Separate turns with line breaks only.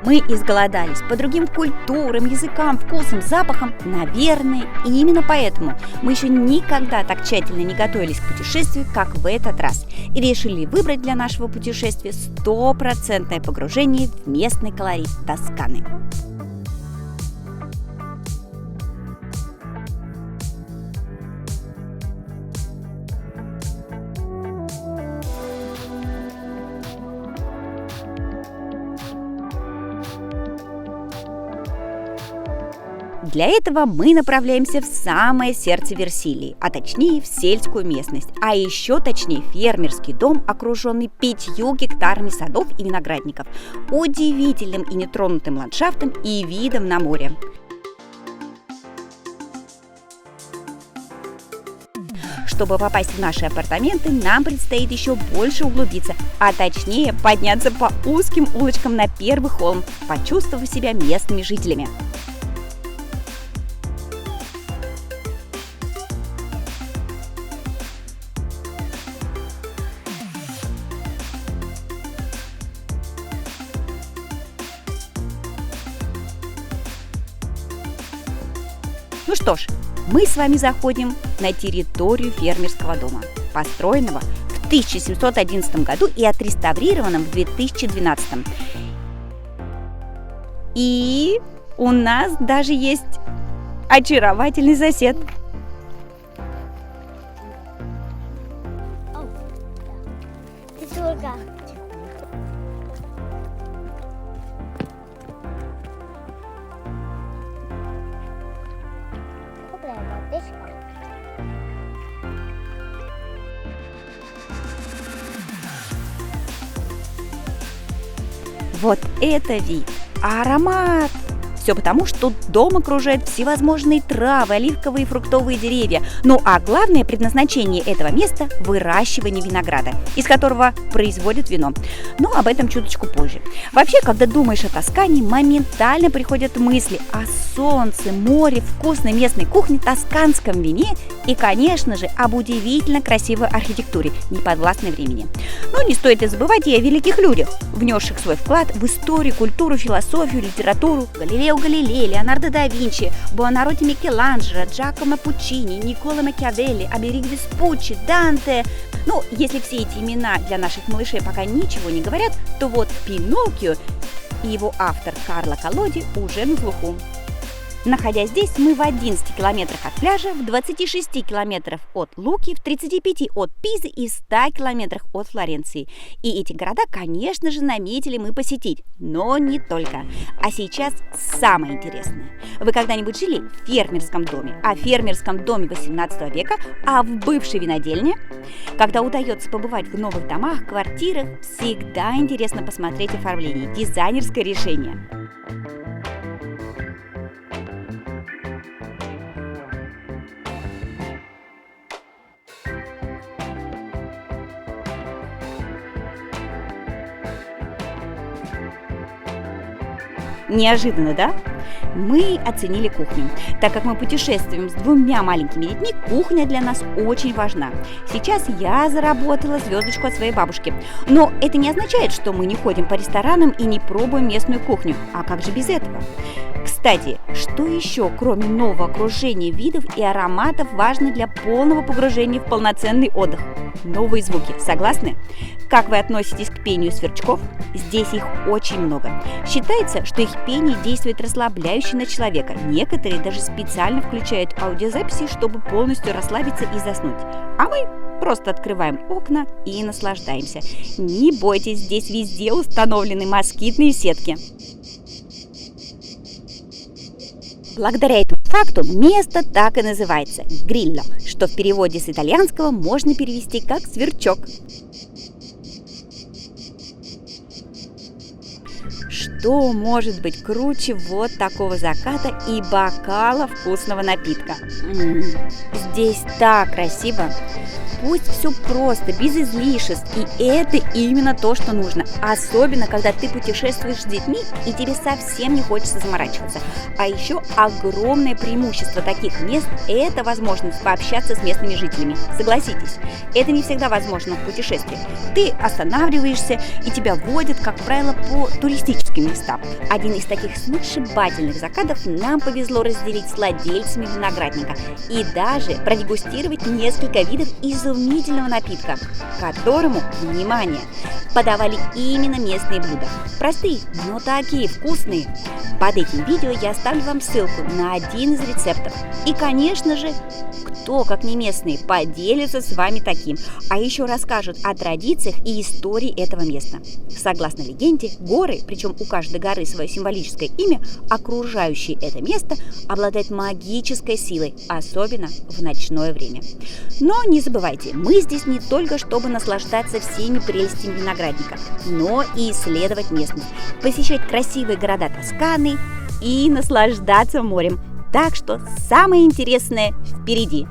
Мы изголодались по другим культурам, языкам, вкусам, запахам. Наверное, именно поэтому мы еще никогда так тщательно не готовились к путешествию, как в этот раз. И решили выбрать для нашего путешествия стопроцентное погружение в местный колорит Тосканы. Для этого мы направляемся в самое сердце Версилии, а точнее в сельскую местность, а еще точнее фермерский дом, окруженный 5 гектарами садов и виноградников, удивительным и нетронутым ландшафтом и видом на море. Чтобы попасть в наши апартаменты, нам предстоит еще больше углубиться, а точнее подняться по узким улочкам на первый холм, почувствовав себя местными жителями. Ну что ж, мы с вами заходим на территорию фермерского дома, построенного в 1711 году и отреставрированном в 2012. И у нас даже есть очаровательный сосед. Вот это вид! Аромат! Все потому, что дом окружает всевозможные травы, оливковые и фруктовые деревья. Ну а главное предназначение этого места – выращивание винограда, из которого производят вино. Но об этом чуточку позже. Вообще, когда думаешь о Тоскане, моментально приходят мысли о солнце, море, вкусной местной кухне, тосканском вине и, конечно же, об удивительно красивой архитектуре, неподвластной времени. Но не стоит и забывать и о великих людях, внесших свой вклад в историю, культуру, философию, литературу. Галилей, Леонардо да Винчи, Буонаротти Микеланджело, Джакомо Пуччини, Никколо Макиавелли, Амерго Веспуччи, Данте. Ну, если все эти имена для наших малышей пока ничего не говорят, то вот Пиноккио и его автор Карло Коллоди уже на слуху. Находясь здесь, мы в 11 километрах от пляжа, в 26 километрах от Луки, в 35 от Пизы и 100 километрах от Флоренции. И эти города, конечно же, наметили мы посетить, но не только. А сейчас самое интересное. Вы когда-нибудь жили в фермерском доме? О фермерском доме 18 века, а в бывшей винодельне? Когда удается побывать в новых домах, квартирах, всегда интересно посмотреть оформление, дизайнерское решение. Неожиданно, да? Мы оценили кухню. Так как мы путешествуем с 2 маленькими детьми, кухня для нас очень важна. Сейчас я заработала звездочку от своей бабушки. Но это не означает, что мы не ходим по ресторанам и не пробуем местную кухню. А как же без этого? Кстати, что еще, кроме нового окружения видов и ароматов, важно для полного погружения в полноценный отдых? Новые звуки, согласны? Как вы относитесь к пению сверчков? Здесь их очень много. Считается, что их пение действует расслабляюще на человека. Некоторые даже специально включают аудиозаписи, чтобы полностью расслабиться и заснуть. А мы просто открываем окна и наслаждаемся. Не бойтесь, здесь везде установлены москитные сетки. Благодаря этому факту место так и называется – Грилло, что в переводе с итальянского можно перевести как «сверчок». Что может быть круче вот такого заката и бокала вкусного напитка? Здесь так красиво. Пусть все просто, без излишеств, и это именно то, что нужно. Особенно, когда ты путешествуешь с детьми, и тебе совсем не хочется заморачиваться. А еще огромное преимущество таких мест – это возможность пообщаться с местными жителями. Согласитесь, это не всегда возможно в путешествии. Ты останавливаешься, и тебя водят, как правило, по туристическим местам. Один из таких сногсшибательных закатов нам повезло разделить с владельцами виноградника и даже продегустировать несколько видов изумительного напитка, которому, внимание, подавали именно местные блюда. Простые, но такие вкусные. Под этим видео я оставлю вам ссылку на один из рецептов. И, конечно же, кто, как не местные, поделится с вами таким, а еще расскажут о традициях и истории этого места. Согласно легенде, горы, причем у каждой горы свое символическое имя, окружающие это место, обладают магической силой, особенно в ночное время. Но не забывайте, мы здесь не только чтобы наслаждаться всеми прелестями виноградника, но и исследовать местность, посещать красивые города Тосканы и наслаждаться морем. Так что самое интересное впереди.